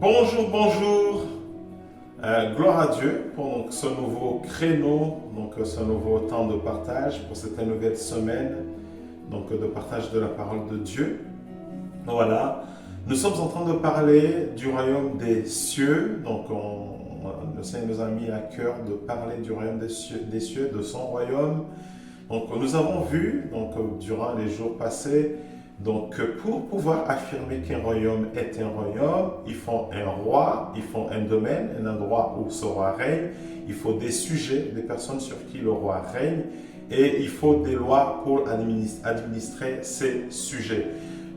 Bonjour, bonjour. Gloire à Dieu pour donc, ce nouveau créneau, ce nouveau temps de partage, pour cette nouvelle semaine de partage de la parole de Dieu. Voilà, nous sommes en train de parler du royaume des cieux. Le Seigneur nous a mis à cœur de parler du royaume des cieux, de son royaume. Nous avons vu durant les jours passés. Pour pouvoir affirmer qu'un royaume est un royaume, il faut un roi, il faut un domaine, un endroit où ce roi règne, il faut des sujets, des personnes sur qui le roi règne, et il faut des lois pour administrer ces sujets.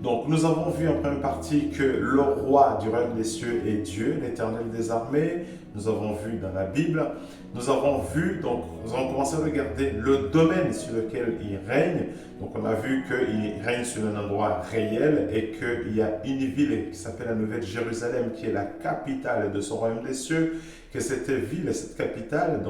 Donc, nous avons vu en première partie que le roi du royaume des cieux est Dieu, l'Éternel des armées. Nous avons vu dans la Bible. Nous avons commencé à regarder le domaine sur lequel il règne. Donc, on a vu qu'il règne sur un endroit réel et qu'il y a une ville qui s'appelle la Nouvelle Jérusalem, qui est la capitale de ce royaume des cieux, que cette ville, cette capitale,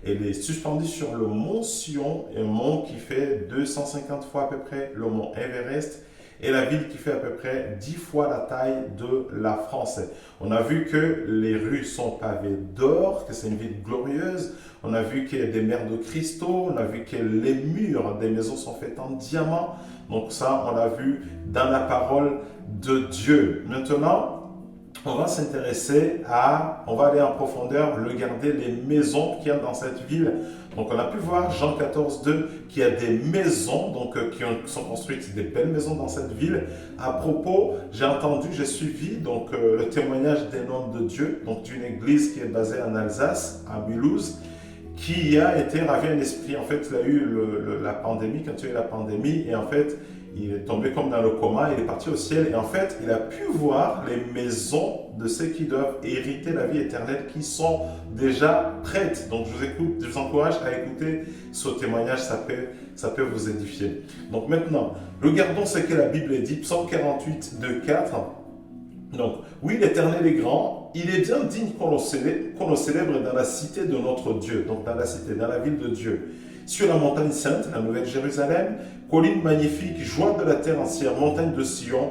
elle est suspendue sur le mont Sion, un mont qui fait 250 fois à peu près le mont Everest, et la ville qui fait à peu près 10 fois la taille de la France. On a vu que les rues sont pavées d'or, que c'est une ville glorieuse. On a vu qu'il y a des mers de cristaux. On a vu que les murs des maisons sont faits en diamant. Donc ça, on l'a vu dans la parole de Dieu. Maintenant, on va aller en profondeur, regarder les maisons qu'il y a dans cette ville. Donc, on a pu voir Jean 14, 2, qu'il y a des maisons qui sont construites, des belles maisons dans cette ville. À propos, j'ai suivi le témoignage d'un homme de Dieu, d'une église qui est basée en Alsace, à Mulhouse, qui a été ravi un esprit. En fait, il a eu la pandémie, quand il y a eu la pandémie, et en fait, il est tombé comme dans le coma, il est parti au ciel, et en fait, il a pu voir les maisons de ceux qui doivent hériter la vie éternelle, qui sont déjà prêtes. Donc, je vous encourage à écouter ce témoignage, ça peut vous édifier. Donc maintenant, regardons ce que la Bible dit, Psaume 48, 2, 4. Donc, oui, l'Éternel est grand, il est bien digne qu'on le célèbre dans la cité de notre Dieu, donc dans la cité, dans la ville de Dieu. Sur la montagne sainte, la Nouvelle Jérusalem, colline magnifique, joie de la terre entière, montagne de Sion,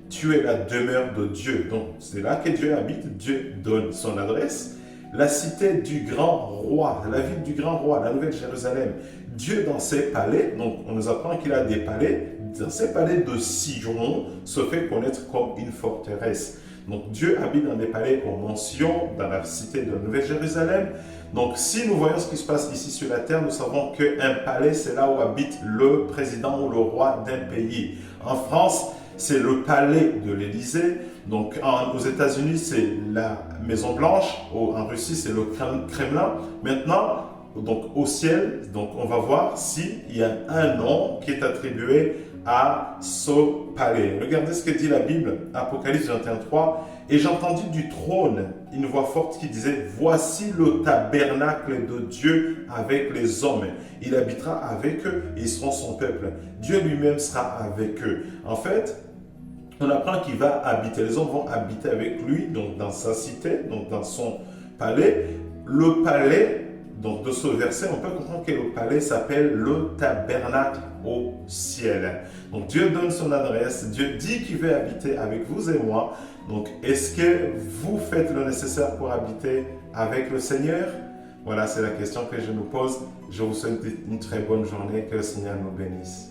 tu es la demeure de Dieu. Donc, c'est là que Dieu habite, Dieu donne son adresse. La cité du grand roi, la ville du grand roi, la Nouvelle Jérusalem, Dieu dans ses palais, donc on nous apprend qu'il a des palais, dans ses palais de Sion se fait connaître comme une forteresse. Donc Dieu habite dans des palais au mont Sion, dans la cité de la Nouvelle Jérusalem. Donc si nous voyons ce qui se passe ici sur la terre, nous savons qu'un palais, c'est là où habite le président ou le roi d'un pays. En France, c'est le palais de l'Élysée. Donc aux États-Unis, c'est la Maison Blanche. En Russie, c'est le Kremlin. Maintenant, au ciel, on va voir s'il y a un nom qui est attribué à ce palais. Regardez ce que dit la Bible, Apocalypse 21:3. Et j'ai entendu du trône une voix forte qui disait: voici le tabernacle de Dieu avec les hommes. Il habitera avec eux et ils seront son peuple. Dieu lui-même sera avec eux. En fait, on apprend qu'il va habiter. Les hommes vont habiter avec lui, dans sa cité, dans son palais. Le palais, de ce verset, on peut comprendre que le palais s'appelle le tabernacle au ciel. Donc Dieu donne son adresse, Dieu dit qu'il veut habiter avec vous et moi. Donc est-ce que vous faites le nécessaire pour habiter avec le Seigneur? Voilà, c'est la question que je nous pose. Je vous souhaite une très bonne journée, que le Seigneur nous bénisse.